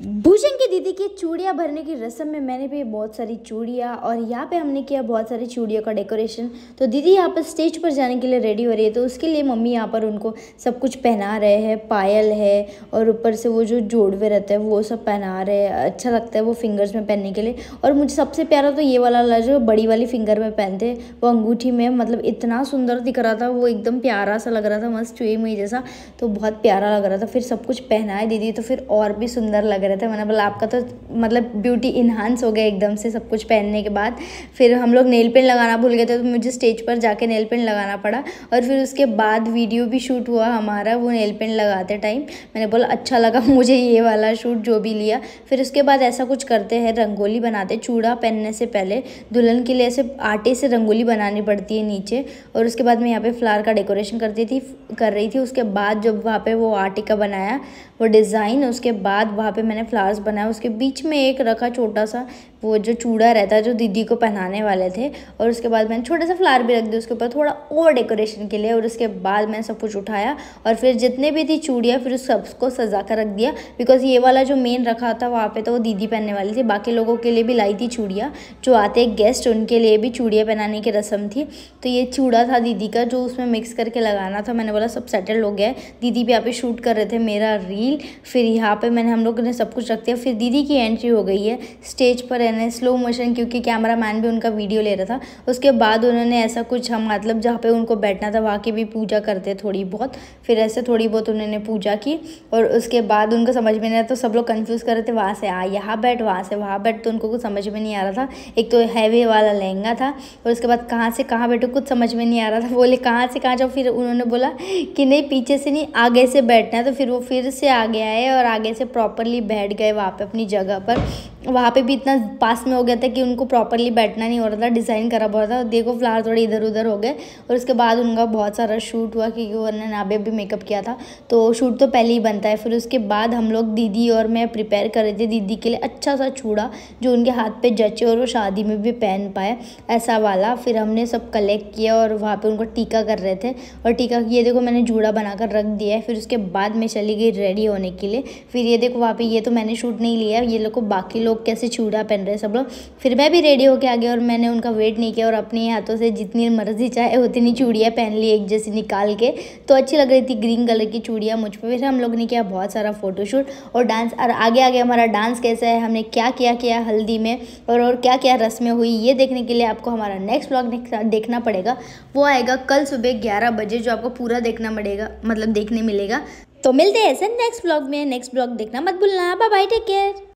भूषण की दीदी की चूड़ियाँ भरने की रस्म में मैंने भी बहुत सारी चूड़ियाँ और यहाँ पे हमने किया बहुत सारी चूड़ियों का डेकोरेशन। तो दीदी यहाँ पर स्टेज पर जाने के लिए रेडी हो रही है, तो उसके लिए मम्मी यहाँ पर उनको सब कुछ पहना रहे हैं। पायल है और ऊपर से वो जो जोड़वे रहते हैं वो सब पहना रहे हैं। अच्छा लगता है वो फिंगर्स में पहनने के लिए। और मुझे सबसे प्यारा तो ये वाला जो बड़ी वाली फिंगर में पहनते हैं, वो अंगूठी में, मतलब इतना सुंदर दिख रहा था, वो एकदम प्यारा सा लग रहा था, मस्त चुई मुई जैसा। तो बहुत प्यारा लग रहा था। फिर सब कुछ पहना है दीदी तो फिर और भी सुंदर लग रहे थे। मैंने बोला आपका तो मतलब ब्यूटी इन्हांस हो गया एकदम से सब कुछ पहनने के बाद। फिर हम लोग नेल पेंट लगाना भूल गए थे, तो मुझे स्टेज पर जाके नेल पेंट लगाना पड़ा। और फिर उसके बाद वीडियो भी शूट हुआ हमारा वो नेल पेंट लगाते टाइम। मैंने बोला अच्छा लगा मुझे ये वाला शूट जो भी लिया। फिर उसके बाद ऐसा कुछ करते हैं, रंगोली बनाते। चूड़ा पहनने से पहले दुल्हन के लिए ऐसे आटे से रंगोली बनानी पड़ती है नीचे। और उसके बाद मैं यहाँ पे फ्लावर का डेकोरेशन कर रही थी। उसके बाद जब वहाँ पे वो आटे का बनाया वो डिज़ाइन, उसके बाद वहाँ पे मैंने फ्लावर्स बनाया। उसके बीच में एक रखा छोटा सा वो जो चूड़ा रहता है जो दीदी को पहनाने वाले थे। और उसके बाद मैंने छोटा सा फ्लावर भी रख दिया उसके ऊपर थोड़ा और डेकोरेशन के लिए। और उसके बाद मैंने सब कुछ उठाया और फिर जितने भी थी चूड़ियाँ फिर उस सबको सजा कर रख दिया। बिकॉज ये वाला जो मेन रखा था वहाँ पे तो वो दीदी पहनने वाली थी। बाकी लोगों के लिए भी लाई थी चूड़ियाँ, जो आते गेस्ट उनके लिए भी चूड़ियाँ पहनाने की रस्म थी। तो ये चूड़ा था दीदी का जो उसमें मिक्स करके लगाना था। मैंने बोला सब सेटल्ड हो गया है। दीदी भी यहाँ पे शूट कर रहे थे मेरा रील। फिर यहाँ पे हम लोगों ने सब कुछ रख दिया। फिर दीदी की एंट्री हो गई है स्टेज पर, यानी स्लो मोशन, क्योंकि कैमरा मैन भी उनका वीडियो ले रहा था। उसके बाद उन्होंने ऐसा कुछ हम मतलब जहाँ पे उनको बैठना था वहाँ की भी पूजा करते थोड़ी बहुत। फिर ऐसे थोड़ी बहुत उन्होंने पूजा की और उसके बाद उनको समझ में नहीं आया तो सब लोग कंफ्यूज कर रहे थे, वहाँ से आ यहाँ बैठ, वहाँ से वहाँ बैठ। तो उनको कुछ समझ में नहीं आ रहा था। एक तो हैवी वाला लहंगा था और उसके बाद कहाँ से कहाँ बैठो कुछ समझ में नहीं आ रहा था। बोले कहाँ से कहाँ जाओ। फिर उन्होंने बोला कि नहीं पीछे से नहीं आगे से बैठना है। तो फिर वो फिर से आगे आए और आगे से प्रॉपरली बैठ गए वहाँ पे अपनी जगह पर। वहाँ पे भी इतना पास में हो गया था कि उनको प्रॉपरली बैठना नहीं हो रहा था, डिज़ाइन करा हुआ था। देखो फ्लावर थोड़े इधर उधर हो गए। और उसके बाद उनका बहुत सारा शूट हुआ क्योंकि उन्होंने नाभे भी मेकअप किया था, तो शूट तो पहले ही बनता है। फिर उसके बाद हम लोग दीदी और मैं प्रिपेयर कर रहे थे दीदी के लिए अच्छा सा चूड़ा जो उनके हाथ पे जचे और वो शादी में भी पहन पाए ऐसा वाला। फिर हमने सब कलेक्ट किया और वहाँ पे उनको टीका कर रहे थे। और टीका ये देखो मैंने जूड़ा बनाकर रख दिया है। फिर उसके बाद मैं चली गई रेडी होने के लिए। फिर ये देखो वहाँ पे ये तो मैंने शूट नहीं लिया, ये लोग बाकी लोग कैसे चूड़ा पहन रहे सब लोग। फिर मैं भी रेडी होके आ गया और मैंने उनका वेट नहीं किया और अपने हाथों से जितनी मर्जी चाहे उतनी चूड़ियाँ पहन ली एक जैसी निकाल के। तो अच्छी लग रही थी ग्रीन कलर की चूड़ियाँ मुझ पर। फिर हम लोग ने किया बहुत सारा फोटोशूट और डांस। और आगे आगे हमारा डांस कैसा है, हमने क्या किया हल्दी में और क्या क्या रस्में हुई, ये देखने के लिए आपको हमारा नेक्स्ट व्लॉग देखना पड़ेगा। वो आएगा कल सुबह 11 बजे, जो आपको पूरा देखना पड़ेगा, मतलब देखने मिलेगा। तो मिलते हैं ऐसे नेक्स्ट व्लॉग में। नेक्स्ट व्लॉग देखना मत भूलना। Bye bye, take care.